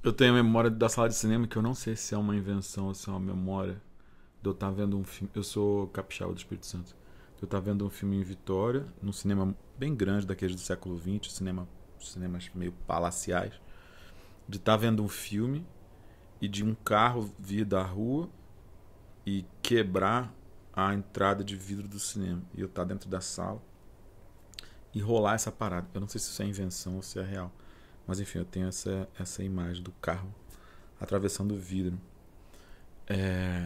Eu tenho a memória da sala de cinema que eu não sei se é uma invenção ou se é uma memória de eu estar vendo um filme. Eu sou capixaba do Espírito Santo. De eu estar vendo um filme em Vitória, num cinema bem grande, daqueles do século XX, cinemas meio palaciais. De estar vendo um filme e de um carro vir da rua e quebrar a entrada de vidro do cinema. E eu estar dentro da sala e rolar essa parada. Eu não sei se isso é invenção ou se é real. Mas enfim, eu tenho essa imagem do carro atravessando o vidro. É...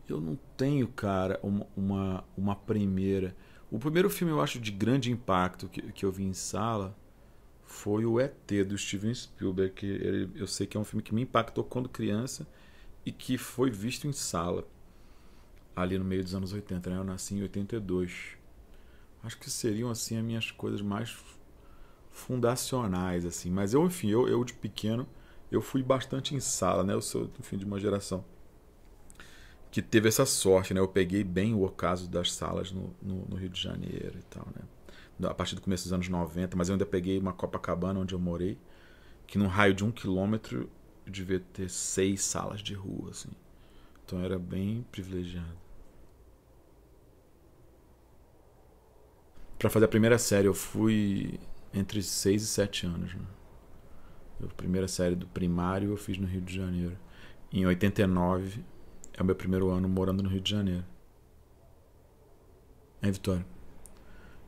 Eu não tenho, cara, uma primeira. O primeiro filme, eu acho, de grande impacto que eu vi em sala foi o E.T. do Steven Spielberg. Eu sei que é um filme que me impactou quando criança e que foi visto em sala, ali no meio dos anos 80, né? Eu nasci em 82. Acho que seriam, assim, as minhas coisas mais fundacionais, assim. Mas eu, enfim, eu de pequeno, eu fui bastante em sala, né? Eu sou, enfim, de uma geração que teve essa sorte, né? Eu peguei bem o ocaso das salas no Rio de Janeiro e tal, né? A partir do começo dos anos 90, mas eu ainda peguei uma Copacabana onde eu morei, que num raio de 1 quilômetro eu devia ter 6 salas de rua, assim. Então eu era bem privilegiado. Pra fazer a primeira série eu fui entre 6 e 7 anos, né? A primeira série do primário eu fiz no Rio de Janeiro. Em 89 é o meu primeiro ano morando no Rio de Janeiro. Em Vitória.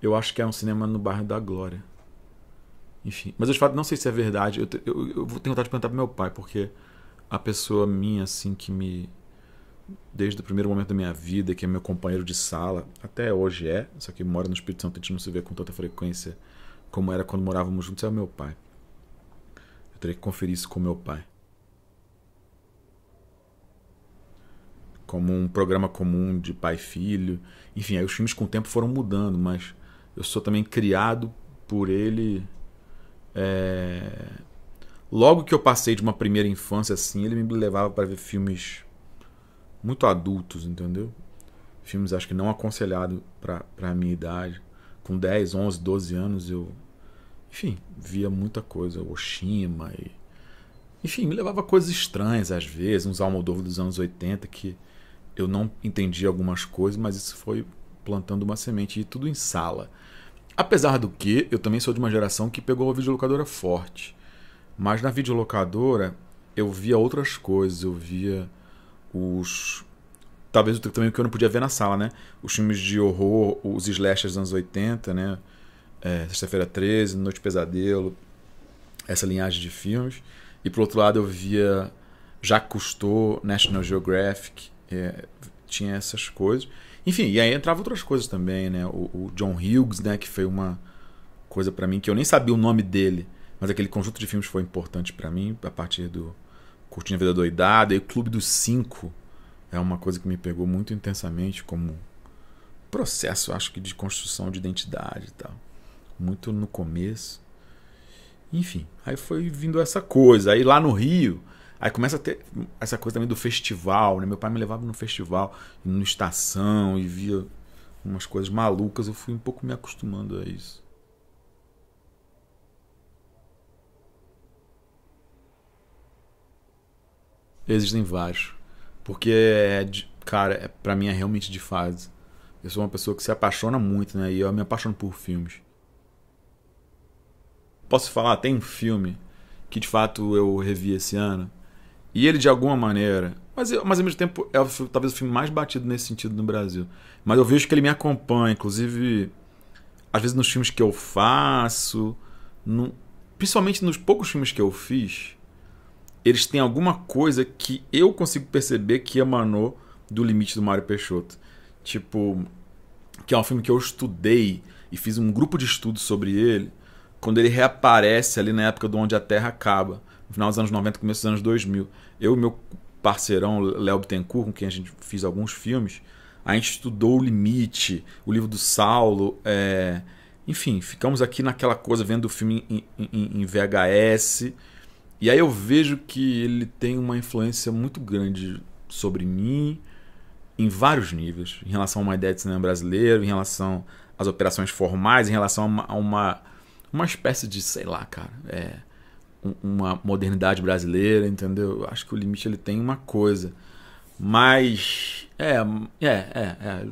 Eu acho que é um cinema no bairro da Glória. Enfim. Mas eu de fato não sei se é verdade. Eu vou ter vontade de perguntar pro meu pai, porque a pessoa minha, assim, que me. Desde o primeiro momento da minha vida, que é meu companheiro de sala, até hoje só que mora no Espírito Santo, a gente não se vê com tanta frequência como era quando morávamos juntos, é o meu pai. Eu teria que conferir isso com meu pai. Como um programa comum de pai e filho. Enfim, aí os filmes com o tempo foram mudando, mas eu sou também criado por ele. é, Logo que eu passei de uma primeira infância assim, ele me levava para ver filmes muito adultos, entendeu? Filmes acho que não aconselhado para a minha idade. Com 10, 11, 12 anos eu, enfim, via muita coisa, Oshima e enfim, me levava a coisas estranhas às vezes, uns Almodóvar dos anos 80 que eu não entendi algumas coisas, mas isso foi plantando uma semente e tudo em sala. Apesar do que, eu também sou de uma geração que pegou a videolocadora forte. Mas na videolocadora eu via outras coisas, eu via os. Talvez também o que eu não podia ver na sala, né? Os filmes de horror, os slashers dos anos 80, né? Sexta-feira 13, Noite de Pesadelo, essa linhagem de filmes. E por outro lado eu via Jacques Cousteau, National Geographic, tinha essas coisas. Enfim, e aí entravam outras coisas também, né? O John Hughes, né? Que foi uma coisa pra mim que eu nem sabia o nome dele, mas aquele conjunto de filmes foi importante pra mim a partir do Curtindo a Vida Doidada. E o Clube dos Cinco é uma coisa que me pegou muito intensamente como processo, acho que de construção de identidade e tal. Muito no começo. Enfim, aí foi vindo essa coisa. Aí lá no Rio, aí começa a ter essa coisa também do festival, né? Meu pai me levava no festival, no Estação, e via umas coisas malucas. Eu fui um pouco me acostumando a isso. Existem vários. Porque, cara, pra mim é realmente de fase. Eu sou uma pessoa que se apaixona muito, né? E eu me apaixono por filmes. Posso falar, tem um filme que de fato eu revi esse ano. E ele de alguma maneira. Mas ao mesmo tempo é talvez o filme mais batido nesse sentido no Brasil. Mas eu vejo que ele me acompanha, inclusive, às vezes nos filmes que eu faço. no- Principalmente nos poucos filmes que eu fiz, eles têm alguma coisa que eu consigo perceber que emanou do Limite do Mário Peixoto. Tipo, que é um filme que eu estudei e fiz um grupo de estudos sobre ele, quando ele reaparece ali na época do Onde a Terra Acaba, no final dos anos 90, começo dos anos 2000. Eu e meu parceirão Léo Bittencourt, com quem a gente fez alguns filmes, a gente estudou o Limite, o livro do Saulo, enfim, ficamos aqui naquela coisa vendo o filme em VHS. E aí eu vejo que ele tem uma influência muito grande sobre mim, em vários níveis, em relação a uma ideia de cinema brasileiro, em relação às operações formais, em relação a uma espécie de, sei lá, cara, uma modernidade brasileira, entendeu? Eu acho que o Limite ele tem uma coisa. Mas.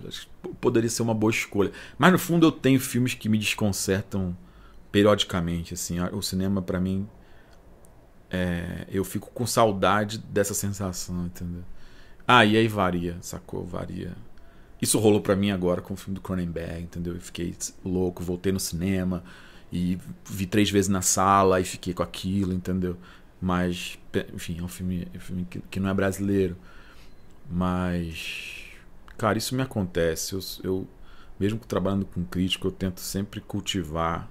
Acho que poderia ser uma boa escolha. Mas no fundo eu tenho filmes que me desconcertam periodicamente. Assim, o cinema, pra mim, eu fico com saudade dessa sensação, entendeu? Ah, e aí varia, sacou? Varia. Isso rolou pra mim agora com o filme do Cronenberg, entendeu? Eu fiquei louco, voltei no cinema e vi 3 vezes na sala e fiquei com aquilo, entendeu? Mas, enfim, é um filme que não é brasileiro. Mas, cara, isso me acontece. Mesmo trabalhando com crítico, eu tento sempre cultivar,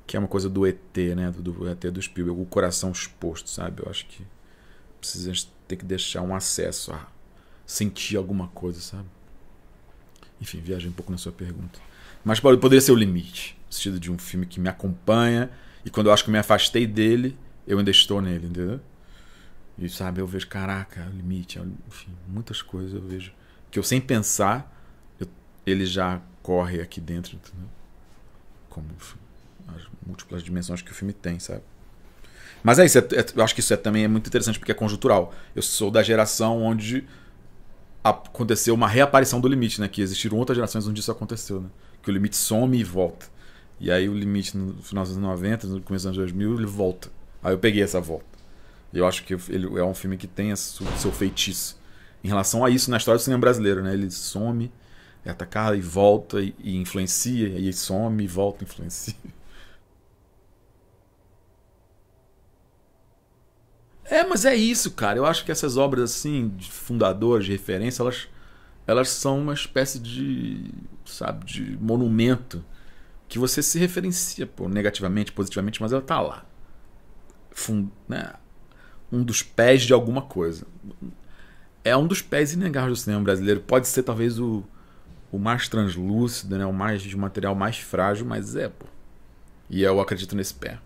que é uma coisa do ET, né? Do ET do Spielberg, o coração exposto, sabe? Eu acho que precisa ter que deixar um acesso a sentir alguma coisa, sabe? Enfim, viajei um pouco na sua pergunta. Mas poderia ser o Limite, no sentido de um filme que me acompanha e quando eu acho que eu me afastei dele, eu ainda estou nele, entendeu? E sabe, eu vejo, caraca, o Limite, enfim, muitas coisas eu vejo que eu sem pensar, ele já corre aqui dentro, entendeu? Como, enfim, as múltiplas dimensões que o filme tem, sabe? Mas é isso, eu acho que isso também é muito interessante porque é conjuntural. Eu sou da geração onde aconteceu uma reaparição do Limite, né? Que existiram outras gerações onde isso aconteceu, né? Que o Limite some e volta. E aí o Limite no final dos anos 90, no começo dos anos 2000, ele volta. Aí eu peguei essa volta. E eu acho que ele é um filme que tem seu feitiço em relação a isso na história do cinema brasileiro, né? Ele some, é atacado e volta e influencia, e aí some e volta e influencia. Mas é isso, cara. Eu acho que essas obras assim, de fundadoras, de referência, elas são uma espécie de, sabe, de monumento que você se referencia, pô, negativamente, positivamente, mas ela tá lá. Né? Um dos pés de alguma coisa. É um dos pés inegáveis do cinema brasileiro. Pode ser talvez o mais translúcido, né? O mais de material mais frágil, mas pô. E eu acredito nesse pé.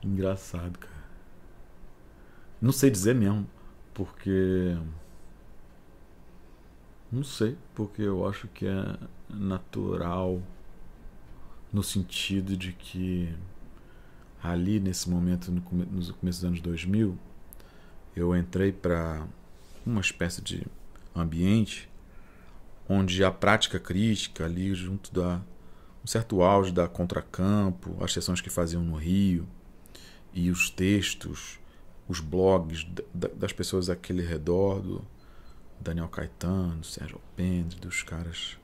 Engraçado, cara. Não sei dizer mesmo, porque não sei, porque eu acho que é natural no sentido de que ali nesse momento, nos começos dos anos 2000, eu entrei para uma espécie de ambiente onde a prática crítica ali junto da um certo auge da Contracampo, as sessões que faziam no Rio e os textos, os blogs das pessoas àquele redor, do Daniel Caetano, do Sérgio Alpendre, dos caras,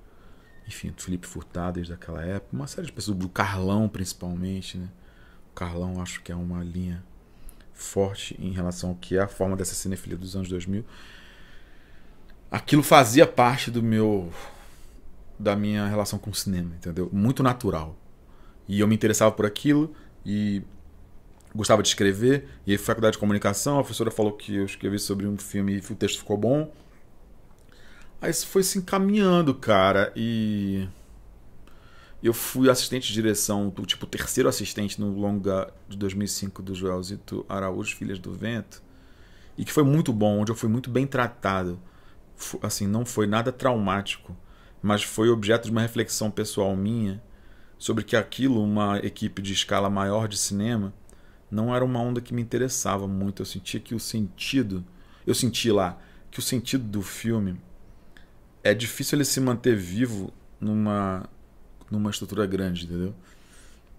enfim, do Felipe Furtado desde aquela época, uma série de pessoas, do Carlão principalmente, né? O Carlão acho que é uma linha forte em relação ao que é a forma dessa cinefilia dos anos 2000. Aquilo fazia parte da minha relação com o cinema, entendeu? Muito natural. E eu me interessava por aquilo e gostava de escrever. E aí, faculdade de comunicação, a professora falou que eu escrevi sobre um filme e o texto ficou bom. Aí isso foi se encaminhando, cara. E eu fui assistente de direção, tipo terceiro assistente no longa de 2005 do Joelzito Araújo, Filhas do Vento. E que foi muito bom, onde eu fui muito bem tratado. Assim, não foi nada traumático, mas foi objeto de uma reflexão pessoal minha sobre que aquilo, uma equipe de escala maior de cinema, não era uma onda que me interessava muito. Eu sentia que eu senti lá que o sentido do filme é difícil ele se manter vivo numa estrutura grande, entendeu?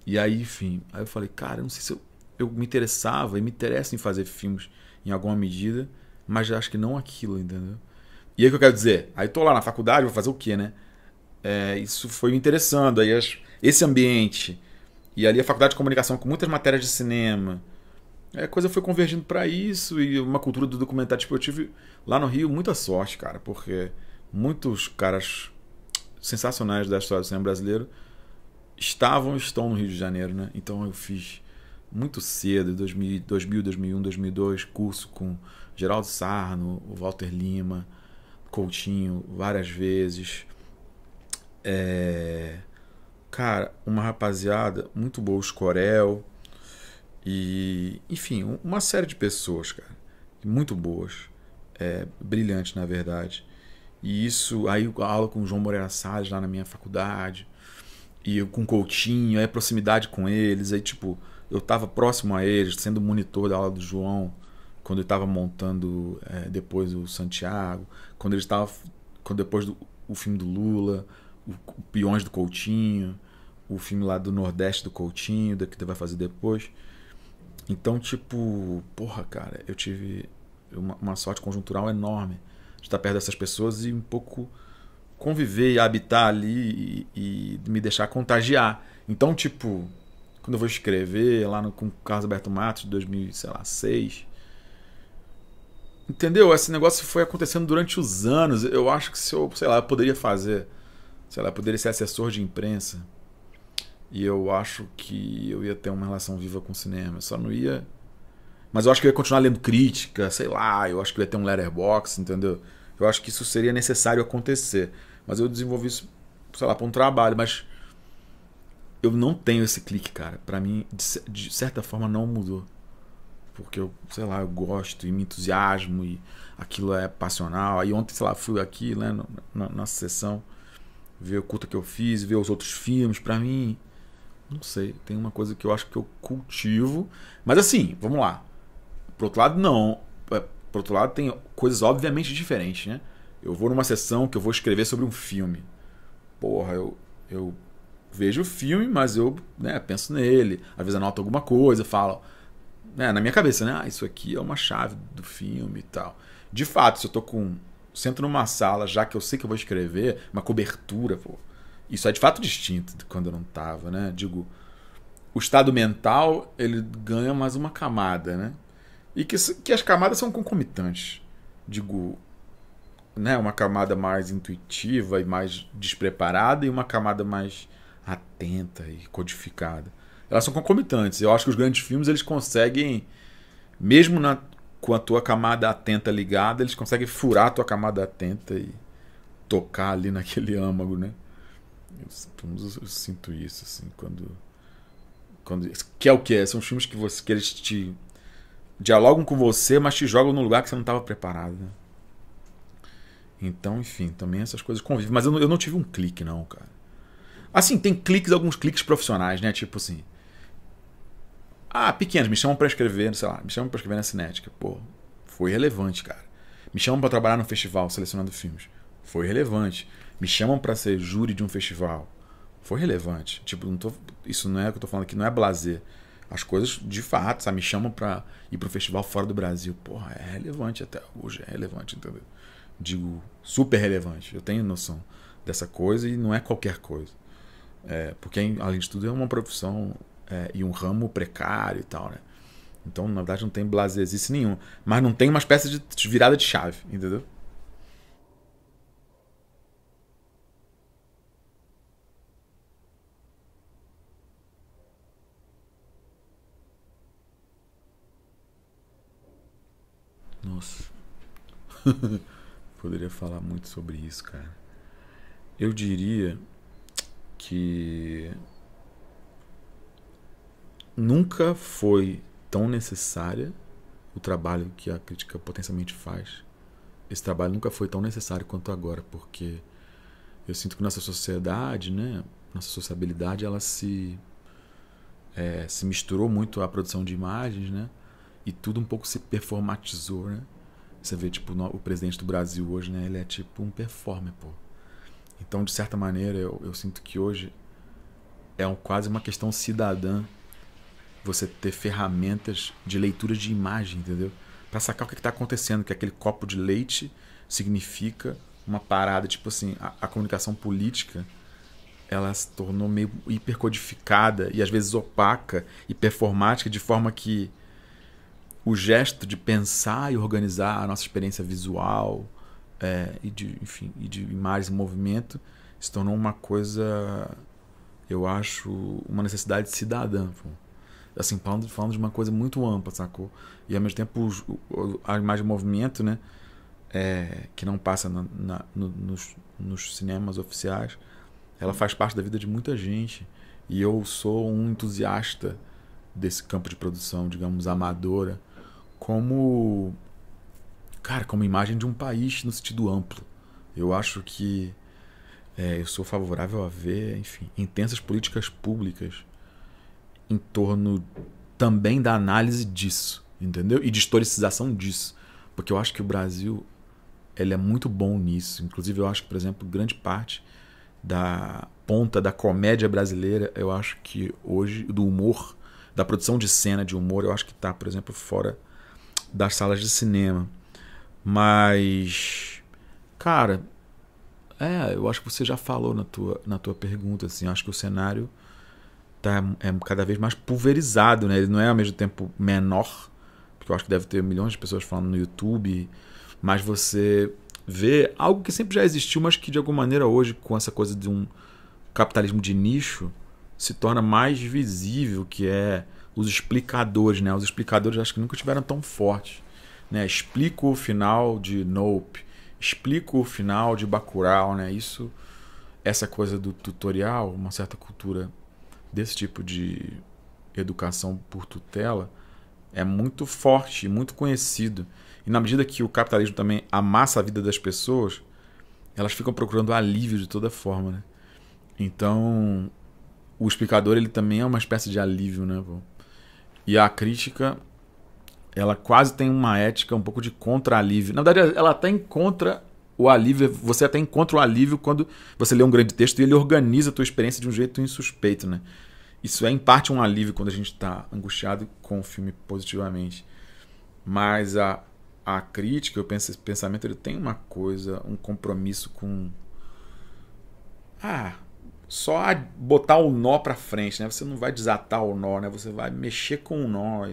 E aí, enfim, aí eu falei, cara, eu não sei se eu me interessava e me interessa em fazer filmes em alguma medida, mas acho que não aquilo, entendeu? E aí o que eu quero dizer? Aí tô lá na faculdade, vou fazer o quê, né? Isso foi me interessando. Aí esse ambiente, e ali a faculdade de comunicação com muitas matérias de cinema, a coisa foi convergindo para isso, e uma cultura do documentário. Tipo, eu tive lá no Rio muita sorte, cara, porque muitos caras sensacionais da história do cinema brasileiro estão no Rio de Janeiro, né? Então eu fiz muito cedo, 2000, 2001, 2002, curso com Geraldo Sarno, o Walter Lima, Coutinho, várias vezes. Cara, uma rapaziada muito boa, o Escorel. E, enfim, uma série de pessoas, cara, muito boas, brilhantes, na verdade. E isso, aí a aula com o João Moreira Salles lá na minha faculdade, e eu com o Coutinho, aí a proximidade com eles, aí tipo, eu tava próximo a eles, sendo monitor da aula do João, quando ele tava montando depois o Santiago, quando ele estava, quando depois do o filme do Lula, o Peões do Coutinho, o filme lá do Nordeste do Coutinho, que ele vai fazer depois. Então, tipo, porra, cara, eu tive uma sorte conjuntural enorme de estar perto dessas pessoas e um pouco conviver e habitar ali e me deixar contagiar. Então, tipo, quando eu vou escrever lá com o Carlos Alberto Matos, de 2006, entendeu? Esse negócio foi acontecendo durante os anos. Eu acho que se eu, sei lá, eu poderia fazer, sei lá, eu poderia ser assessor de imprensa. E eu acho que eu ia ter uma relação viva com o cinema. Eu só não ia. Mas eu acho que eu ia continuar lendo crítica, sei lá. Eu acho que eu ia ter um letterbox, entendeu? Eu acho que isso seria necessário acontecer. Mas eu desenvolvi isso, sei lá, para um trabalho. Mas eu não tenho esse clique, cara. Pra mim, de certa forma, não mudou. Porque eu, sei lá, eu gosto e me entusiasmo e aquilo é passional. Aí ontem, sei lá, fui aqui, né, na sessão, ver o culto que eu fiz, ver os outros filmes. Pra mim, não sei, tem uma coisa que eu acho que eu cultivo. Mas assim, vamos lá. Por outro lado, não. Por outro lado, tem coisas obviamente diferentes, né? Eu vou numa sessão que eu vou escrever sobre um filme. Porra, eu vejo o filme, mas eu, né, penso nele. Às vezes anoto alguma coisa, falo, né, na minha cabeça, né? Ah, isso aqui é uma chave do filme e tal. De fato, se eu tô com... Sento numa sala, já que eu sei que eu vou escrever, uma cobertura, pô. Isso é de fato distinto de quando eu não tava, né? Digo, o estado mental, ele ganha mais uma camada, né? E que as camadas são concomitantes. Digo, né? Uma camada mais intuitiva e mais despreparada e uma camada mais atenta e codificada. Elas são concomitantes. Eu acho que os grandes filmes, eles conseguem, mesmo com a tua camada atenta ligada, eles conseguem furar a tua camada atenta e tocar ali naquele âmago, né? Eu sinto isso, assim, quando que é o que é? São filmes que eles te dialogam com você, mas te jogam num lugar que você não estava preparado, né? Então, enfim, também essas coisas convivem. Mas eu não tive um clique, não, cara. Assim, tem cliques, alguns cliques profissionais, né? Tipo assim, pequenos, me chamam pra escrever, sei lá, me chamam pra escrever na Cinética. Pô, foi relevante, cara. Me chamam pra trabalhar no festival selecionando filmes. Foi relevante. Me chamam pra ser júri de um festival. Foi relevante. Tipo, isso não é o que eu tô falando aqui, não é blazer. As coisas, de fato, sabe, me chamam pra ir pro festival fora do Brasil. Porra, é relevante até hoje, é relevante, entendeu? Digo, super relevante. Eu tenho noção dessa coisa e não é qualquer coisa. Porque, além de tudo, é uma profissão e um ramo precário e tal, né? Então, na verdade, não tem blazezice nenhum. Mas não tem uma espécie de virada de chave, entendeu? Nossa, poderia falar muito sobre isso, cara. Eu diria que nunca foi tão necessária o trabalho que a crítica potencialmente faz. Esse trabalho nunca foi tão necessário quanto agora, porque eu sinto que nossa sociedade, né, nossa sociabilidade, ela se misturou muito à produção de imagens, né, e tudo um pouco se performatizou, né. Você vê, tipo, o presidente do Brasil hoje, né, ele é tipo um performer, pô. Então, de certa maneira, eu sinto que hoje quase uma questão cidadã você ter ferramentas de leitura de imagem, entendeu? Para sacar o que está acontecendo, que aquele copo de leite significa uma parada, tipo assim, a comunicação política, ela se tornou meio hipercodificada e às vezes opaca e performática, de forma que o gesto de pensar e organizar a nossa experiência visual enfim, e de imagens em movimento se tornou uma coisa, eu acho, uma necessidade cidadã, pô. Assim, falando de uma coisa muito ampla, sacou? E ao mesmo tempo a imagem em movimento, né, que não passa nos cinemas oficiais, ela faz parte da vida de muita gente. E eu sou um entusiasta desse campo de produção, digamos, amadora, como, cara, como imagem de um país no sentido amplo. Eu acho que eu sou favorável a ver, enfim, intensas políticas públicas em torno também da análise disso, entendeu? E de historicização disso. Porque eu acho que o Brasil ele é muito bom nisso. Inclusive, eu acho que, por exemplo, grande parte da ponta da comédia brasileira, eu acho que hoje, do humor, da produção de cena de humor, eu acho que está, por exemplo, fora das salas de cinema. Mas, cara, eu acho que você já falou na tua pergunta, assim, eu acho que o cenário é cada vez mais pulverizado, né? Ele não é ao mesmo tempo menor, porque eu acho que deve ter milhões de pessoas falando no YouTube, mas você vê algo que sempre já existiu, mas que de alguma maneira hoje, com essa coisa de um capitalismo de nicho, se torna mais visível, que é os explicadores, né? Os explicadores acho que nunca estiveram tão fortes, né? Explico o final de Nope, explico o final de Bacurau, né? Isso, essa coisa do tutorial, uma certa cultura desse tipo de educação por tutela é muito forte, muito conhecido. E na medida que o capitalismo também amassa a vida das pessoas, elas ficam procurando alívio de toda forma, né? Então, o explicador ele também é uma espécie de alívio, né? E a crítica, ela quase tem uma ética um pouco de contra-alívio. Na verdade, ela até encontra o alívio, você até encontra o alívio quando você lê um grande texto e ele organiza a tua experiência de um jeito insuspeito, né? Isso é, em parte, um alívio quando a gente está angustiado com o filme positivamente. Mas a crítica, esse pensamento, ele tem uma coisa, um compromisso com... só botar o nó pra frente, né? Você não vai desatar o nó, né? Você vai mexer com o nó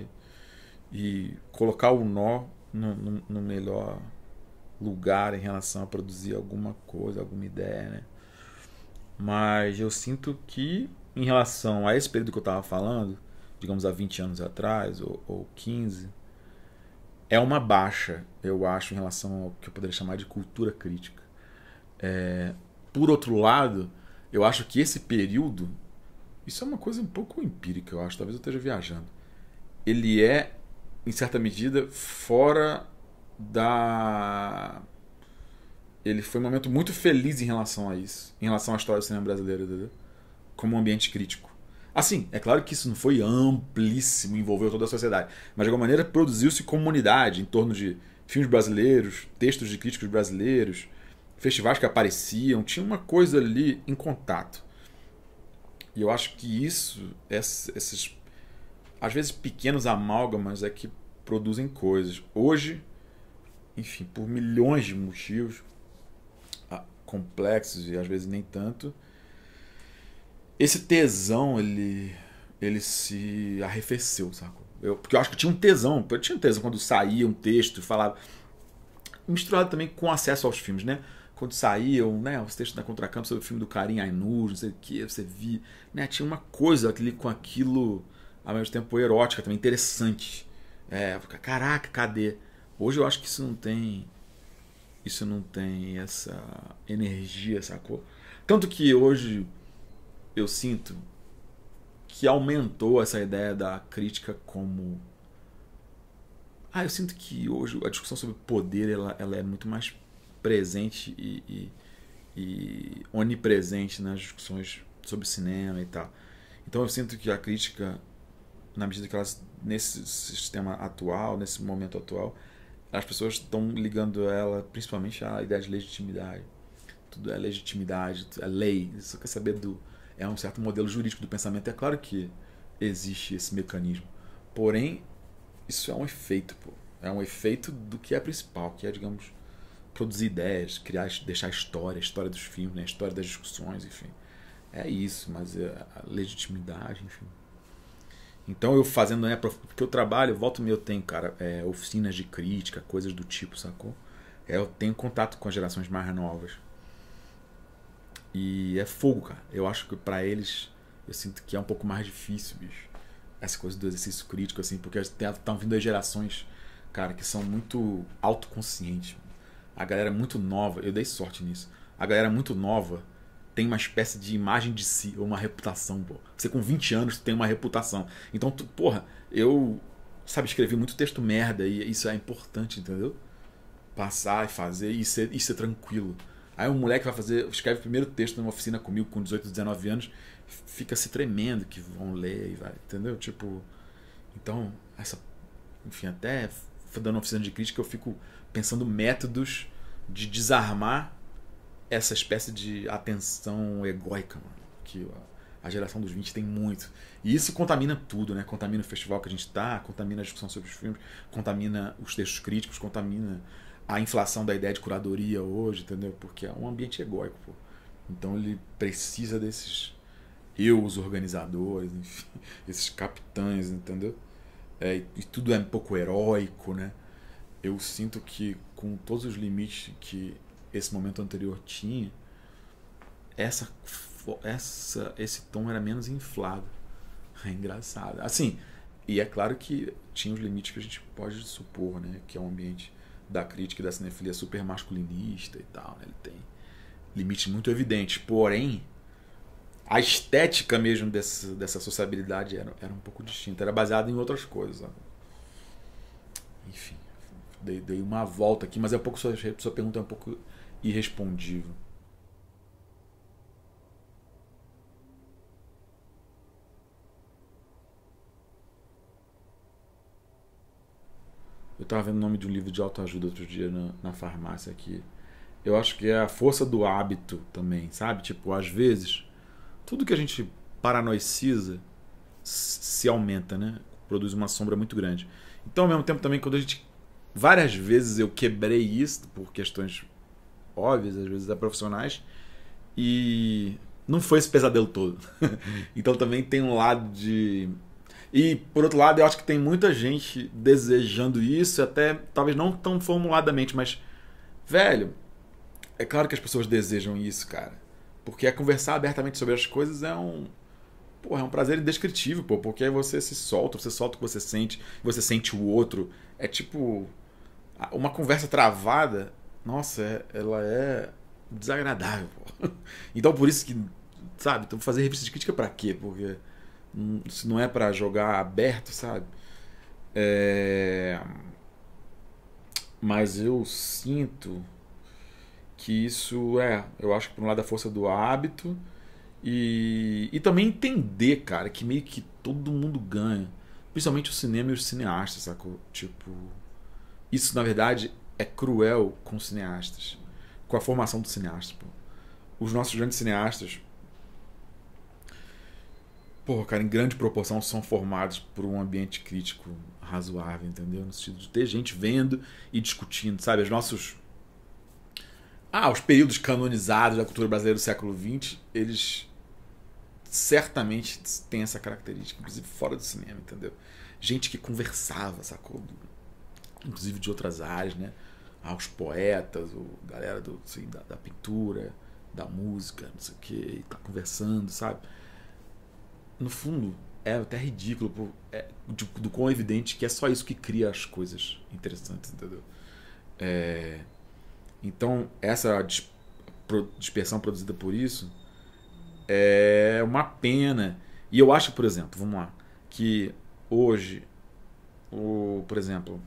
e colocar o nó no melhor lugar em relação a produzir alguma coisa, alguma ideia, né? Mas eu sinto que, em relação a esse período que eu estava falando, digamos há 20 anos atrás, ou 15, é uma baixa, eu acho, em relação ao que eu poderia chamar de cultura crítica. Por outro lado, eu acho que esse período, isso é uma coisa um pouco empírica, eu acho, talvez eu esteja viajando. Ele é, em certa medida, fora da... Ele foi um momento muito feliz em relação a isso, em relação à história do cinema brasileiro, entendeu? Como um ambiente crítico. Assim, é claro que isso não foi amplíssimo, envolveu toda a sociedade, mas de alguma maneira produziu-se comunidade em torno de filmes brasileiros, textos de críticos brasileiros, festivais que apareciam, tinha uma coisa ali em contato. E eu acho que isso, esses às vezes pequenos amálgamas é que produzem coisas. Hoje, enfim, por milhões de motivos complexos e às vezes nem tanto, esse tesão ele se arrefeceu, sacou? Porque eu acho que tinha um tesão. Eu tinha um tesão quando saía um texto e falava, misturado também com acesso aos filmes, né? Quando saíam, né, os textos da Contracampo sobre o filme do Karim Ainur, não sei o que, você via, né? Tinha uma coisa com aquilo ao mesmo tempo erótica também, interessante. Caraca, cadê? Hoje eu acho que isso não tem essa energia, sacou? Tanto que hoje eu sinto que aumentou essa ideia da crítica como... eu sinto que hoje a discussão sobre poder ela é muito mais presente e onipresente nas discussões sobre cinema e tal. Então eu sinto que a crítica, na medida que elas, nesse sistema atual, nesse momento atual, as pessoas estão ligando ela principalmente à ideia de legitimidade. Tudo é legitimidade, é lei. Você quer saber é um certo modelo jurídico do pensamento. É claro que existe esse mecanismo. Porém, isso é um efeito, pô. É um efeito do que é principal, que é, digamos, produzir ideias, deixar a história dos filmes, né? A história das discussões, enfim. É isso, mas a legitimidade, enfim. Então eu fazendo, né, porque eu trabalho, volta e meia eu tenho, cara, oficinas de crítica, coisas do tipo, sacou? Eu tenho contato com as gerações mais novas. E é fogo, cara. Eu acho que pra eles, eu sinto que é um pouco mais difícil, bicho. Essa coisa do exercício crítico, assim, porque estão vindo as gerações, cara, que são muito autoconscientes. A galera muito nova, eu dei sorte nisso. A galera muito nova tem uma espécie de imagem de si, ou uma reputação, pô. Você com 20 anos tem uma reputação. Então, porra, eu, sabe, escrevi muito texto merda e isso é importante, entendeu? Passar e fazer e ser tranquilo. Aí um moleque escreve o primeiro texto numa oficina comigo com 18, 19 anos, fica se tremendo que vão ler e vai, entendeu? Tipo, então, enfim, até dando uma oficina de crítica eu fico pensando métodos de desarmar essa espécie de atenção egóica, mano, que a geração dos 20 tem muito. E isso contamina tudo, né? Contamina o festival que a gente tá, contamina a discussão sobre os filmes, contamina os textos críticos, contamina a inflação da ideia de curadoria hoje, entendeu? Porque é um ambiente egóico, pô. Então ele precisa desses os organizadores, enfim, esses capitães, entendeu? E tudo é um pouco heróico, né? Eu sinto que com todos os limites que esse momento anterior tinha, esse tom era menos inflado. É engraçado. Assim, e é claro que tinha os limites que a gente pode supor, né? Que é um ambiente da crítica e da cinefilia super masculinista e tal, né? Ele tem limites muito evidentes. Porém, a estética mesmo dessa sociabilidade era um pouco distinta. Era baseada em outras coisas. Sabe? Enfim, dei uma volta aqui, mas é um pouco, sua pergunta é um pouco irrespondível. Eu estava vendo o nome de um livro de autoajuda outro dia na farmácia aqui. Eu acho que é a força do hábito também, sabe? Tipo, às vezes, tudo que a gente paranoiciza se aumenta, né? Produz uma sombra muito grande. Então, ao mesmo tempo também, quando a gente... Várias vezes eu quebrei isso por questões óbvias, às vezes profissionais, e não foi esse pesadelo todo. Então também tem um lado de... E, por outro lado, eu acho que tem muita gente desejando isso, até talvez não tão formuladamente, mas, velho, é claro que as pessoas desejam isso, cara. Porque conversar abertamente sobre as coisas é um prazer indescritível, pô, porque aí você solta o que você sente o outro. É tipo, uma conversa travada, nossa, ela é desagradável, pô. Então, por isso que, sabe, então fazer revista de crítica pra quê? Porque... se não é pra jogar aberto, sabe? Mas eu sinto que isso eu acho que por um lado a força do hábito e também entender, cara, que meio que todo mundo ganha, principalmente o cinema e os cineastas, sacou? Tipo, isso na verdade é cruel com os cineastas, com a formação dos cineastas, pô. Os nossos grandes cineastas, porra, cara, em grande proporção são formados por um ambiente crítico razoável, entendeu? No sentido de ter gente vendo e discutindo, sabe? Os períodos canonizados da cultura brasileira do século XX, eles certamente têm essa característica, inclusive fora do cinema, entendeu? Gente que conversava, sacou? Inclusive de outras áreas, né? Os poetas, galera assim, da pintura, da música, não sei o que, e tá conversando, sabe? No fundo, é até ridículo do quão evidente que é só isso que cria as coisas interessantes, entendeu? Então, essa dispersão produzida por isso é uma pena. E eu acho, por exemplo, vamos lá, que hoje, por exemplo,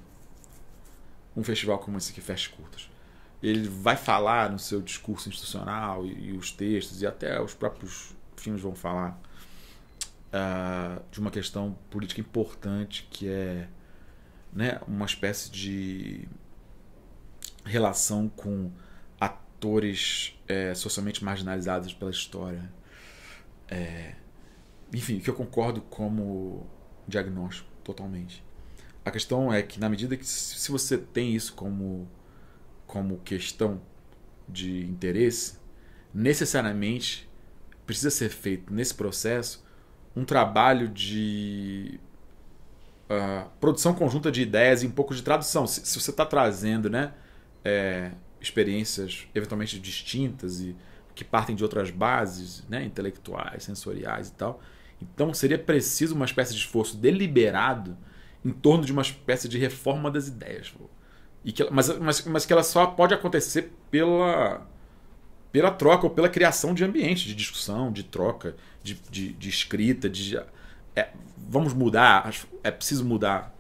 um festival como esse aqui, Fest Curtas, ele vai falar no seu discurso institucional e os textos, e até os próprios filmes vão falar de uma questão política importante, que é, né, uma espécie de relação com atores socialmente marginalizados pela história. Enfim, que eu concordo como diagnóstico totalmente. A questão é que, na medida que se você tem isso como questão de interesse, necessariamente precisa ser feito nesse processo um trabalho de produção conjunta de ideias e um pouco de tradução. Se você está trazendo, né, experiências eventualmente distintas e que partem de outras bases, né, intelectuais, sensoriais e tal, então seria preciso uma espécie de esforço deliberado em torno de uma espécie de reforma das ideias. Mas que ela só pode acontecer pela troca ou pela criação de ambiente de discussão, de troca, de escrita, vamos mudar, é preciso mudar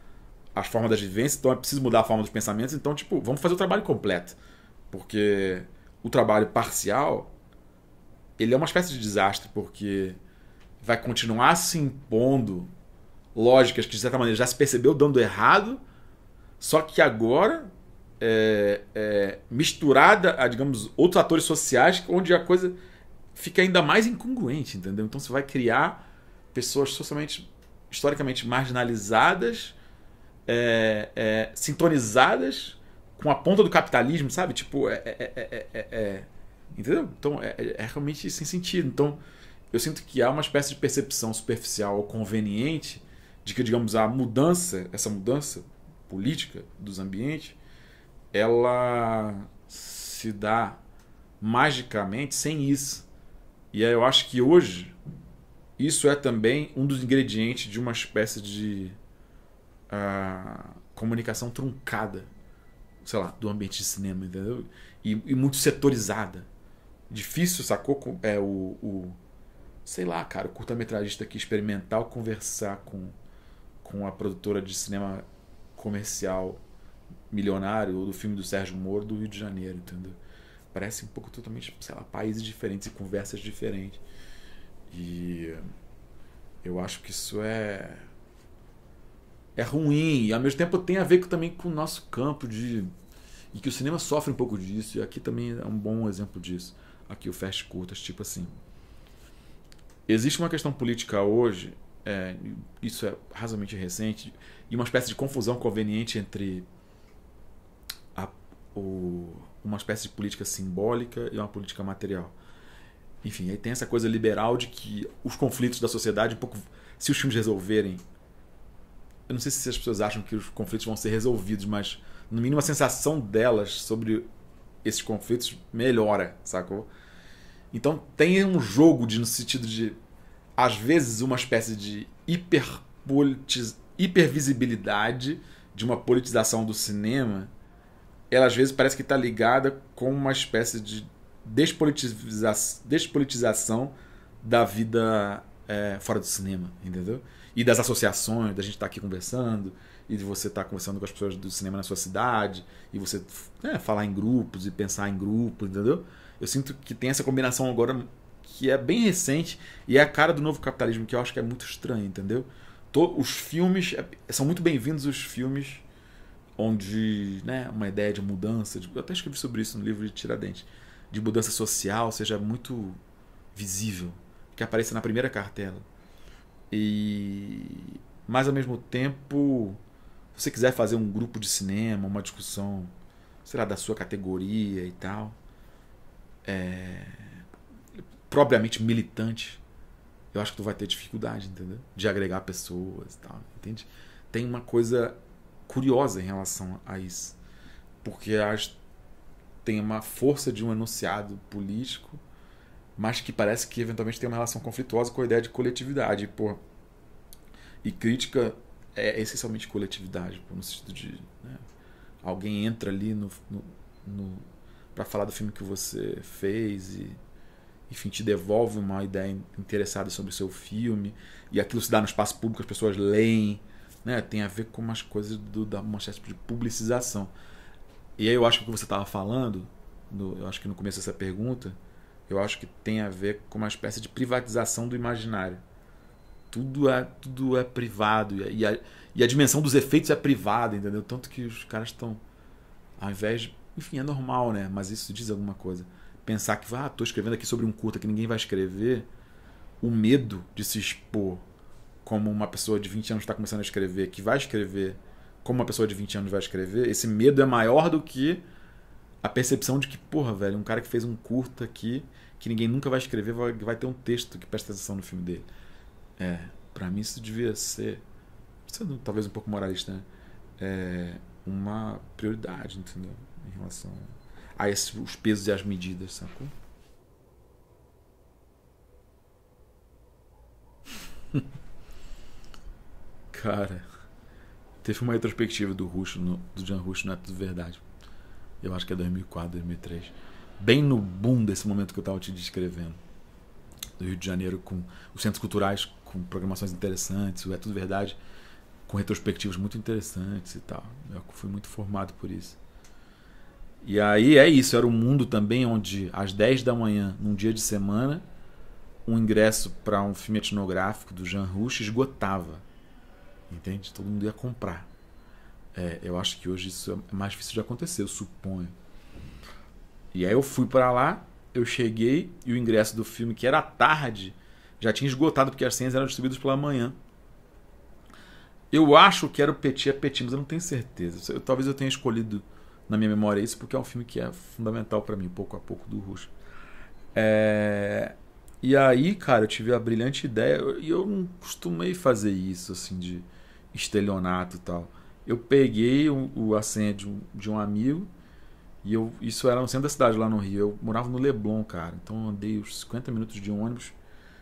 as formas das vivências, então é preciso mudar a forma dos pensamentos, então, tipo, vamos fazer o trabalho completo. Porque o trabalho parcial, ele é uma espécie de desastre, porque vai continuar se impondo lógicas que, de certa maneira, já se percebeu dando errado, só que agora misturada a, digamos, outros atores sociais, onde a coisa fica ainda mais incongruente, entendeu? Então você vai criar pessoas socialmente, historicamente marginalizadas, sintonizadas com a ponta do capitalismo, sabe? Tipo, entendeu? Então é realmente sem sentido. Então eu sinto que há uma espécie de percepção superficial ou conveniente de que, digamos, essa mudança política dos ambientes, ela se dá magicamente sem isso. E aí eu acho que hoje isso é também um dos ingredientes de uma espécie de comunicação truncada, sei lá, do ambiente de cinema, entendeu? E muito setorizada. Difícil, sacou? Sei lá, cara, o curta-metragista aqui experimental conversar com a produtora de cinema comercial milionário ou do filme do Sérgio Moro do Rio de Janeiro, entendeu? Parece um pouco totalmente, sei lá, países diferentes e conversas diferentes. E eu acho que isso é ruim, e ao mesmo tempo tem a ver também com o nosso campo e que o cinema sofre um pouco disso, e aqui também é um bom exemplo disso. Aqui o Fast Curtas, tipo assim, existe uma questão política hoje, isso é razoavelmente recente, e uma espécie de confusão conveniente entre uma espécie de política simbólica e uma política material. Enfim, aí tem essa coisa liberal de que os conflitos da sociedade, um pouco, se os filmes resolverem, eu não sei se as pessoas acham que os conflitos vão ser resolvidos, mas no mínimo a sensação delas sobre esses conflitos melhora, sacou? Então tem um jogo no sentido de, às vezes, uma espécie de hipervisibilidade de uma politização do cinema. Ela às vezes parece que está ligada com uma espécie de despolitização da vida fora do cinema, entendeu? E das associações, da gente estar aqui conversando, e de você estar conversando com as pessoas do cinema na sua cidade, e você falar em grupos e pensar em grupos, entendeu? Eu sinto que tem essa combinação agora que é bem recente e é a cara do novo capitalismo, que eu acho que é muito estranho, entendeu? Os filmes, são muito bem-vindos os filmes onde, né, uma ideia de mudança, eu até escrevi sobre isso no livro de Tiradentes, de mudança social seja muito visível, que apareça na primeira cartela. Mas ao mesmo tempo, se você quiser fazer um grupo de cinema, uma discussão, sei lá, da sua categoria e tal, propriamente militante, eu acho que tu vai ter dificuldade, entendeu? De agregar pessoas e tal, entende? Tem uma coisa curiosa em relação a isso, porque tem uma força de um enunciado político, mas que parece que eventualmente tem uma relação conflituosa com a ideia de coletividade. Pô, e crítica é essencialmente coletividade, pô, no sentido de, né, alguém entra ali para falar do filme que você fez e, enfim, te devolve uma ideia interessada sobre o seu filme, e aquilo se dá no espaço público, as pessoas leem, né? Tem a ver com umas coisas da uma espécie de publicização. E aí eu acho que o que você estava falando, eu acho que no começo dessa pergunta, eu acho que tem a ver com uma espécie de privatização do imaginário. Tudo é privado, e a dimensão dos efeitos é privada, entendeu? Tanto que os caras estão, ao invés de, enfim, é normal, né? Mas isso diz alguma coisa. Pensar que, estou escrevendo aqui sobre um curta que ninguém vai escrever, o medo de se expor como uma pessoa de 20 anos está começando a escrever, que vai escrever como uma pessoa de 20 anos vai escrever, esse medo é maior do que a percepção de que, porra, velho, um cara que fez um curta aqui, que ninguém nunca vai escrever, vai ter um texto que presta atenção no filme dele. Pra mim isso devia ser, sendo talvez um pouco moralista, né? Uma prioridade, entendeu? Em relação a os pesos e as medidas, sacou? Cara, teve uma retrospectiva do Jan Rush no É Tudo Verdade. Eu acho que é 2004, 2003. bem no boom desse momento que eu estava te descrevendo. Do Rio de Janeiro, com os centros culturais, com programações interessantes, o É Tudo Verdade, com retrospectivas muito interessantes e tal. Eu fui muito formado por isso. E aí é isso, era um mundo também onde às 10 da manhã, num dia de semana, um ingresso para um filme etnográfico do Jean Rouch esgotava. Entende? Todo mundo ia comprar. Eu acho que hoje isso é mais difícil de acontecer, eu suponho. E aí eu fui para lá, eu cheguei e o ingresso do filme, que era à tarde, já tinha esgotado, porque as senhas eram distribuídas pela manhã. Eu acho que era o Petit a Petit, mas eu não tenho certeza. Talvez eu tenha escolhido na minha memória isso, porque é um filme que é fundamental para mim, pouco a pouco, do Rouch. E aí, cara, eu tive a brilhante ideia, e eu não costumei fazer isso, assim, de estelionato e tal. Eu peguei a senha de um amigo, e isso era no centro da cidade, lá no Rio. Eu morava no Leblon, cara, então eu andei uns 50 minutos de ônibus,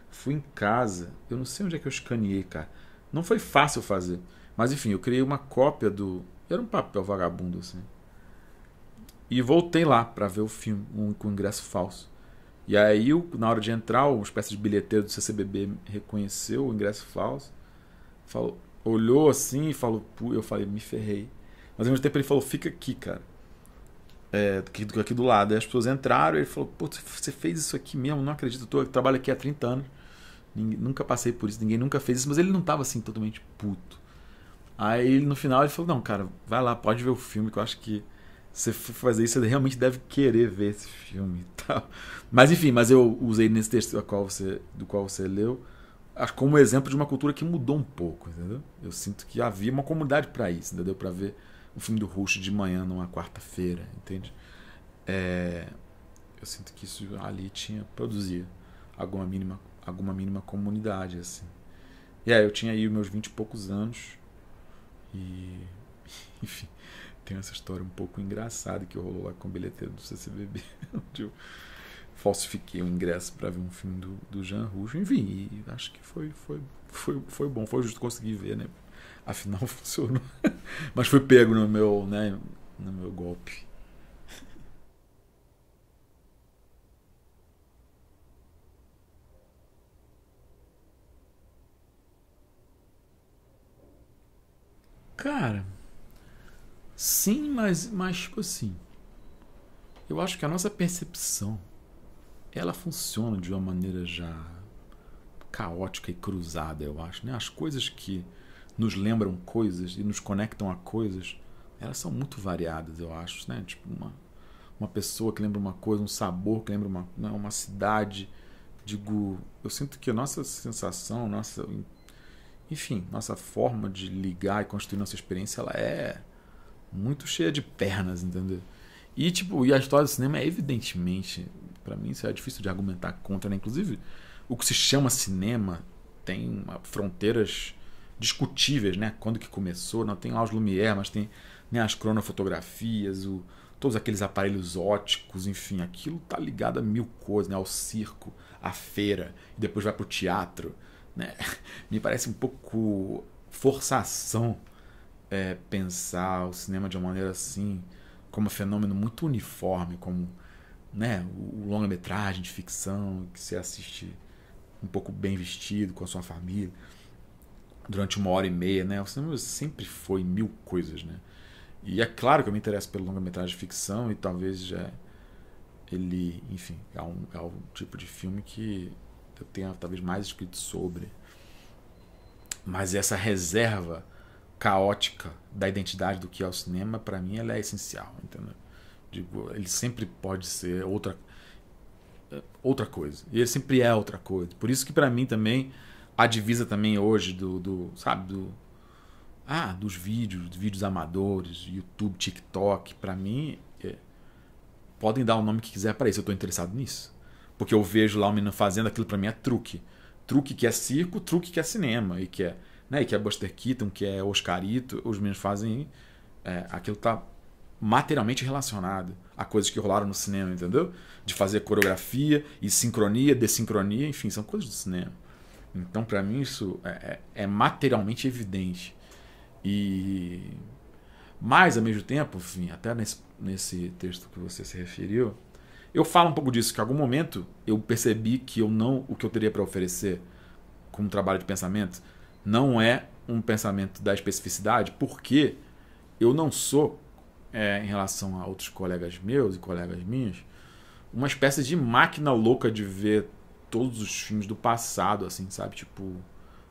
fui em casa, eu não sei onde é que eu escaneei, cara. Não foi fácil fazer, mas enfim, eu criei uma cópia era um papel vagabundo, assim. E voltei lá pra ver o filme, com ingresso falso. E aí, na hora de entrar, uma espécie de bilheteiro do CCBB reconheceu o ingresso falso, falou, olhou assim e falou, eu falei, me ferrei. Mas ao mesmo tempo ele falou, fica aqui, cara. Aqui do lado. Aí as pessoas entraram e ele falou, pô, você fez isso aqui mesmo? Não acredito, eu trabalho aqui há 30 anos. Nunca passei por isso, ninguém nunca fez isso, mas ele não tava assim totalmente puto. Aí no final ele falou, não, cara, vai lá, pode ver o filme, que eu acho que se você for fazer isso, você realmente deve querer ver esse filme e tal. Mas enfim, eu usei nesse texto do qual você leu, acho como exemplo de uma cultura que mudou um pouco, entendeu? Eu sinto que havia uma comunidade para isso, entendeu? Para ver um filme do Rouch de manhã numa quarta-feira, entende? Eu sinto que isso ali produzia alguma mínima comunidade, assim. E aí eu tinha aí meus 20 e poucos anos e enfim, tem essa história um pouco engraçada que rolou lá com o bilheteiro do CCBB, onde eu falsifiquei o ingresso para ver um filme do Jean Rouch. Enfim, e acho que foi bom, foi justo conseguir ver, né? Afinal funcionou. Mas fui pego no meu golpe. Cara, sim, mas tipo assim, eu acho que a nossa percepção ela funciona de uma maneira já caótica e cruzada, eu acho, né? As coisas que nos lembram coisas e nos conectam a coisas, elas são muito variadas, eu acho, né? Tipo uma pessoa que lembra uma coisa, um sabor que lembra uma cidade. Digo, eu sinto que a nossa sensação, nossa forma de ligar e construir nossa experiência, ela é muito cheia de pernas, entendeu? E a história do cinema é evidentemente, para mim isso é difícil de argumentar contra, né? Inclusive, o que se chama cinema tem fronteiras discutíveis, né? Quando que começou, não tem lá os Lumière, mas tem, né, as cronofotografias, todos aqueles aparelhos óticos, enfim, aquilo tá ligado a mil coisas, né? Ao circo, à feira, e depois vai pro teatro, né? Me parece um pouco forçação pensar o cinema de uma maneira assim, como um fenômeno muito uniforme, como, né, o longa-metragem de ficção que você assiste um pouco bem vestido com a sua família durante 1 hora e meia, né? O cinema sempre foi mil coisas, né? E é claro que eu me interesso pelo longa-metragem de ficção e talvez ele, enfim, é um tipo de filme que eu tenha talvez mais escrito sobre. Mas essa reserva caótica da identidade do que é o cinema, para mim, ela é essencial, entendeu? Digo, ele sempre pode ser outra coisa. E ele sempre é outra coisa. Por isso que para mim também a divisa também hoje dos vídeos amadores, YouTube, TikTok, para mim podem dar o nome que quiser para isso. Eu estou interessado nisso. Porque eu vejo lá o menino fazendo aquilo, para mim é truque. Truque que é circo, truque que é cinema e que é, né, e que é Buster Keaton, que é Oscarito, os meninos fazem aquilo tá materialmente relacionado a coisas que rolaram no cinema, entendeu? De fazer coreografia e sincronia, desincronia, enfim, são coisas do cinema. Então, para mim, isso é materialmente evidente. Mas, ao mesmo tempo, enfim, até nesse texto que você se referiu, Eu falo um pouco disso, que em algum momento eu percebi que eu não, o que eu teria para oferecer como trabalho de pensamento não é um pensamento da especificidade, porque eu não sou, em relação a outros colegas meus e colegas minhas, uma espécie de máquina louca de ver todos os filmes do passado, assim, sabe? Tipo,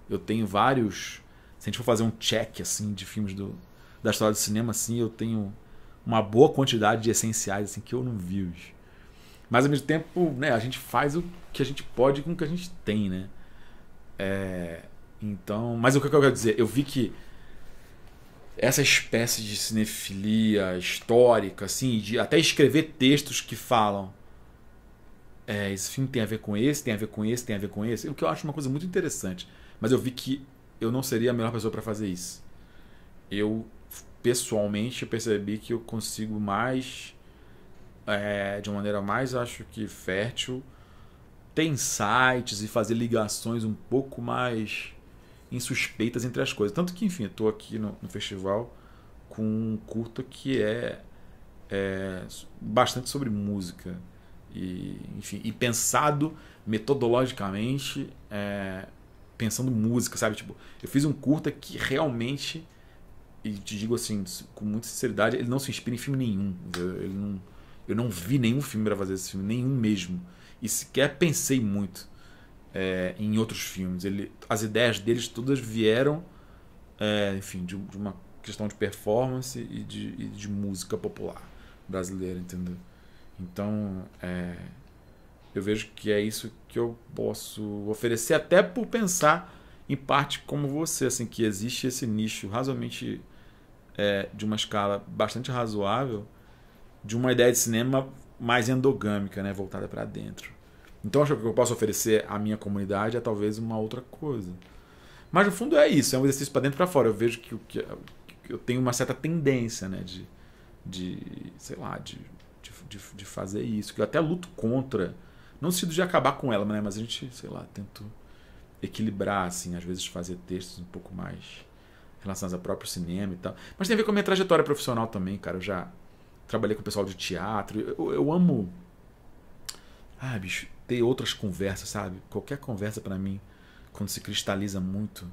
eu tenho vários... Se a gente for fazer um check, assim, de filmes da história do cinema, assim, eu tenho uma boa quantidade de essenciais, assim, que eu não vi. Mas, ao mesmo tempo, né, a gente faz o que a gente pode com o que a gente tem, né? Então... Mas o que eu quero dizer? Eu vi que essa espécie de cinefilia histórica, assim, de até escrever textos que falam esse filme tem a ver com esse, tem a ver com esse, tem a ver com esse, o que eu acho uma coisa muito interessante. Mas eu vi que eu não seria a melhor pessoa para fazer isso. Eu, pessoalmente, percebi que eu consigo mais, de uma maneira mais, acho que fértil, ter insights e fazer ligações um pouco mais insuspeitas entre as coisas. Tanto que, enfim, eu estou aqui no festival com um curta que é bastante sobre música. E, enfim, e pensado metodologicamente, pensando música, sabe? Tipo, eu fiz um curta que realmente, e te digo assim, com muita sinceridade, ele não se inspira em filme nenhum. Eu não vi nenhum filme para fazer esse filme, nenhum mesmo. E sequer pensei muito em outros filmes. As ideias deles todas vieram, enfim, de uma questão de performance e de música popular brasileira, entendeu? Então, eu vejo que é isso que eu posso oferecer, até por pensar em parte como você, assim, que existe esse nicho razoavelmente, de uma escala bastante razoável, de uma ideia de cinema mais endogâmica, né, voltada para dentro. Então, acho que o que eu posso oferecer à minha comunidade é talvez uma outra coisa. Mas no fundo é isso, é um exercício para dentro e para fora. Eu vejo que eu tenho uma certa tendência, né, sei lá, de fazer isso, que eu até luto contra, não no sentido de acabar com ela, né, mas a gente, sei lá, tento equilibrar, assim, às vezes fazer textos um pouco mais relacionados ao próprio cinema e tal. Mas tem a ver com a minha trajetória profissional também, cara. Eu já trabalhei com o pessoal de teatro, eu amo, bicho, ter outras conversas, sabe? Qualquer conversa pra mim, quando se cristaliza muito,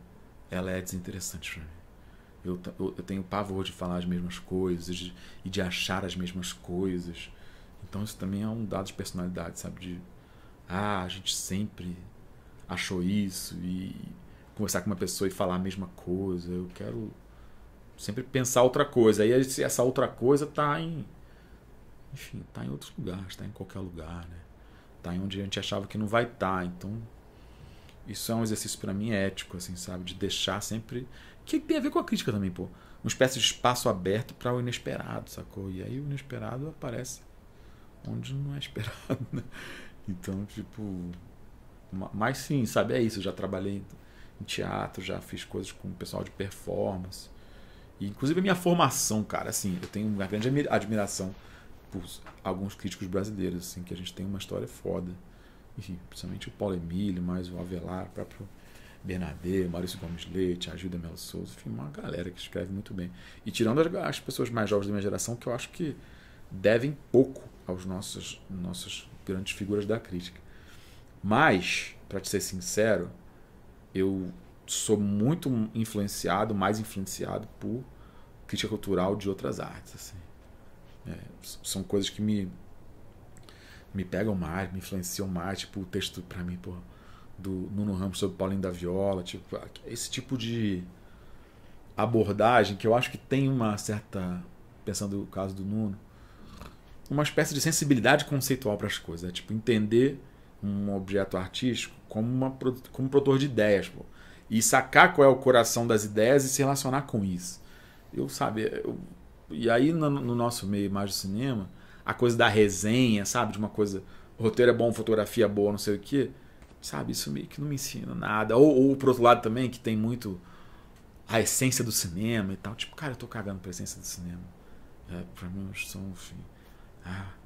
ela é desinteressante pra mim. Eu tenho pavor de falar as mesmas coisas e de achar as mesmas coisas. Então isso também é um dado de personalidade, sabe? A gente sempre achou isso, e conversar com uma pessoa e falar a mesma coisa. Eu quero sempre pensar outra coisa. Aí essa outra coisa tá em outros lugares, tá em qualquer lugar, né? Tá em onde a gente achava que não vai estar. Então isso é um exercício para mim ético, assim, sabe? De deixar sempre... Que tem a ver com a crítica também, pô. Uma espécie de espaço aberto para o inesperado, sacou? E aí o inesperado aparece onde não é esperado, né? Então, tipo... Mas sim, sabe? É isso. Eu já trabalhei em teatro, já fiz coisas com o pessoal de performance. E, inclusive, a minha formação, cara, assim, eu tenho uma grande admiração por alguns críticos brasileiros, assim, que a gente tem uma história foda. Enfim, principalmente o Paulo Emílio, mais o Avelar, o próprio Bernadette, Maurício Gomes Leite, a Gilda Melo Souza, enfim, uma galera que escreve muito bem. E tirando as pessoas mais jovens da minha geração, que eu acho que devem pouco aos nossas grandes figuras da crítica. Mas, para te ser sincero, eu sou muito mais influenciado por crítica cultural de outras artes, assim. São coisas que me pegam mais, me influenciam mais, tipo o texto pra mim, pô, do Nuno Ramos sobre Paulinho da Viola, tipo, esse tipo de abordagem que eu acho que tem uma certa, pensando no caso do Nuno, uma espécie de sensibilidade conceitual para as coisas, né? Tipo, entender um objeto artístico como como produtor de ideias, pô, e sacar qual é o coração das ideias e se relacionar com isso. E aí no nosso meio mais do cinema, a coisa da resenha, sabe? De uma coisa, o roteiro é bom, fotografia boa, não sei o quê, sabe? Isso meio que não me ensina nada. Ou por outro lado também, que tem muito a essência do cinema e tal. Tipo, cara, eu tô cagando pra essência do cinema. Pra mim, são, enfim.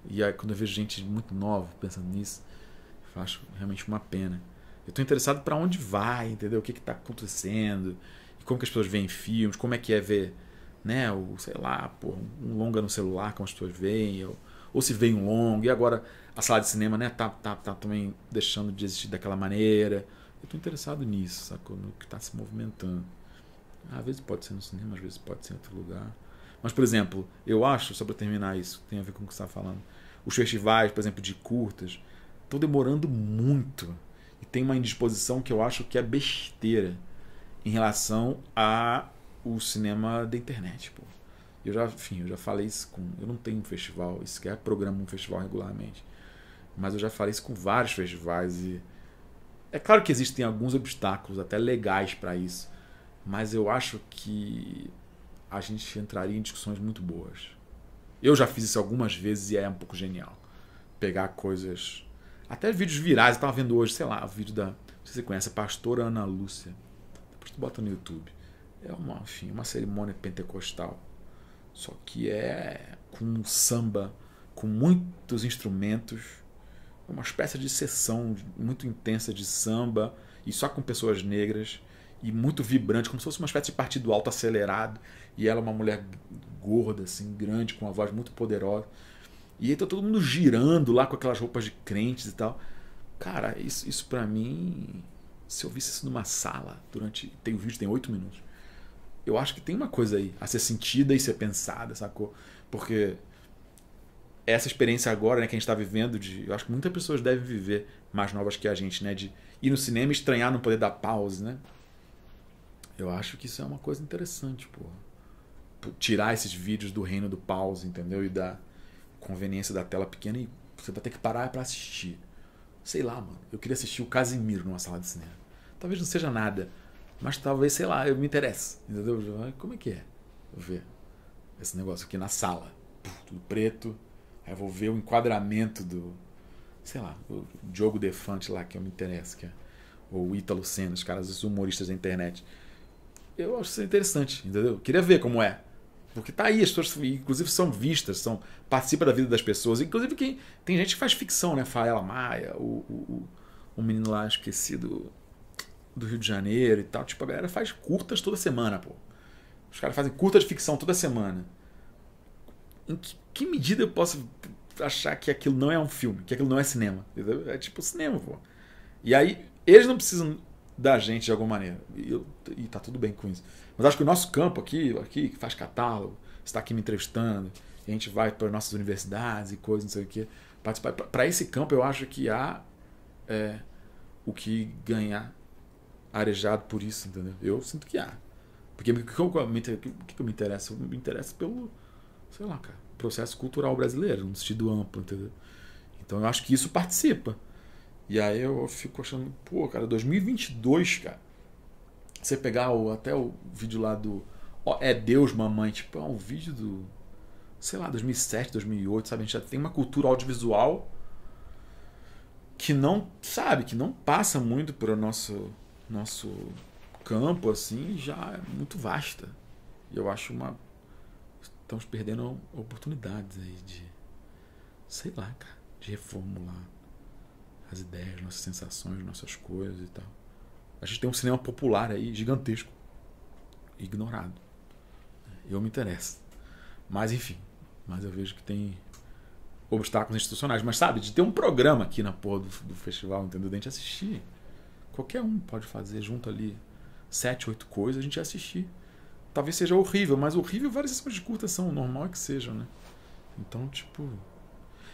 E aí, quando eu vejo gente muito nova pensando nisso, eu acho realmente uma pena. Eu tô interessado pra onde vai, entendeu? O que tá acontecendo, e como que as pessoas veem filmes, como é que é ver, né, sei lá, pô, um longa no celular, como as pessoas veem, ou ou se veio um longo, e agora a sala de cinema, né, tá também deixando de existir daquela maneira. Eu tô interessado nisso, sacou? No que tá se movimentando. Às vezes pode ser no cinema, às vezes pode ser em outro lugar. Mas, por exemplo, eu acho, só para terminar isso, tem a ver com o que você está falando, os festivais, por exemplo, de curtas, estão demorando muito. E tem uma indisposição que eu acho que é besteira em relação ao cinema da internet. Pô. Eu já falei isso com... Eu não tenho um festival, isso sequer programa um festival regularmente. Mas eu já falei isso com vários festivais e... É claro que existem alguns obstáculos até legais para isso. Mas eu acho que a gente entraria em discussões muito boas. Eu já fiz isso algumas vezes e é um pouco genial. Pegar coisas... Até vídeos virais. Eu estava vendo hoje, sei lá, o vídeo da... Não sei se você conhece, a pastora Ana Lúcia. Depois tu bota no YouTube. É uma cerimônia pentecostal. Só que é com samba, com muitos instrumentos. Uma espécie de sessão muito intensa de samba. E só com pessoas negras. E muito vibrante, como se fosse uma espécie de partido alto acelerado. E ela é uma mulher gorda, assim, grande, com uma voz muito poderosa. E aí tá todo mundo girando lá com aquelas roupas de crentes e tal. Cara, isso pra mim, se eu visse isso numa sala, tem o vídeo, tem 8 minutos. Eu acho que tem uma coisa aí a ser sentida e ser pensada, sacou? Porque essa experiência agora, né, que a gente tá vivendo, eu acho que muitas pessoas devem viver, mais novas que a gente, né? De ir no cinema e estranhar não poder dar pause, né? Eu acho que isso é uma coisa interessante, pô. Tirar esses vídeos do reino do pause, entendeu? E da conveniência da tela pequena e você vai ter que parar pra assistir. Sei lá, mano. Eu queria assistir o Casimiro numa sala de cinema. Talvez não seja nada, mas talvez, sei lá, eu me interesse, entendeu? Como é que é? Vou ver esse negócio aqui na sala. Tudo preto. Aí eu vou ver o enquadramento do... Sei lá, o Diogo Defante lá, que eu me interesso, que é ou o Ítalo Senna, os caras, os humoristas da internet. Eu acho isso interessante, entendeu? Queria ver como é. Porque tá aí, as pessoas, inclusive, são vistas, participa da vida das pessoas. Inclusive, tem gente que faz ficção, né? Faela Maia, o menino lá esquecido do Rio de Janeiro e tal. Tipo, a galera faz curtas toda semana, pô. Os caras fazem curtas de ficção toda semana. Em que medida eu posso achar que aquilo não é um filme, que aquilo não é cinema? Entendeu? É tipo cinema, pô. E aí, eles não precisam da gente de alguma maneira. E tá tudo bem com isso. Mas acho que o nosso campo aqui que faz catálogo, está aqui me entrevistando, a gente vai para nossas universidades e coisas, não sei o que, participar. Para esse campo eu acho que há o que ganhar arejado por isso, entendeu? Eu sinto que há. Porque o que eu me interesso? Eu me interesso pelo, sei lá, cara, processo cultural brasileiro, no sentido amplo, entendeu? Então eu acho que isso participa. E aí eu fico achando, pô, cara, 2022, cara. Você pegar até o vídeo lá do É Deus, Mamãe, tipo, é um vídeo do, sei lá, 2007, 2008, sabe? A gente já tem uma cultura audiovisual que não, sabe, que não passa muito por o nosso campo, assim, já é muito vasta. E eu acho estamos perdendo oportunidades aí de, sei lá, cara, de reformular as ideias, nossas sensações, nossas coisas e tal. A gente tem um cinema popular aí gigantesco, ignorado. Eu me interesso. Mas enfim, mas eu vejo que tem obstáculos institucionais. Mas sabe, de ter um programa aqui na porra do festival, entendeu? De a gente assistir. Qualquer um pode fazer junto ali 7, 8 coisas, a gente assistir. Talvez seja horrível, mas horrível várias sessões de curta são, normal que sejam, né? Então, tipo...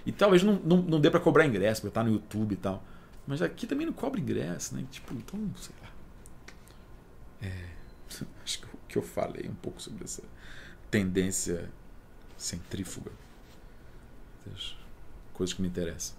E talvez não dê pra cobrar ingresso, porque tá no YouTube e tal. Mas aqui também não cobra ingresso, né? Tipo, então, sei lá. Acho que o que eu falei um pouco sobre essa tendência centrífuga. Das coisas que me interessam.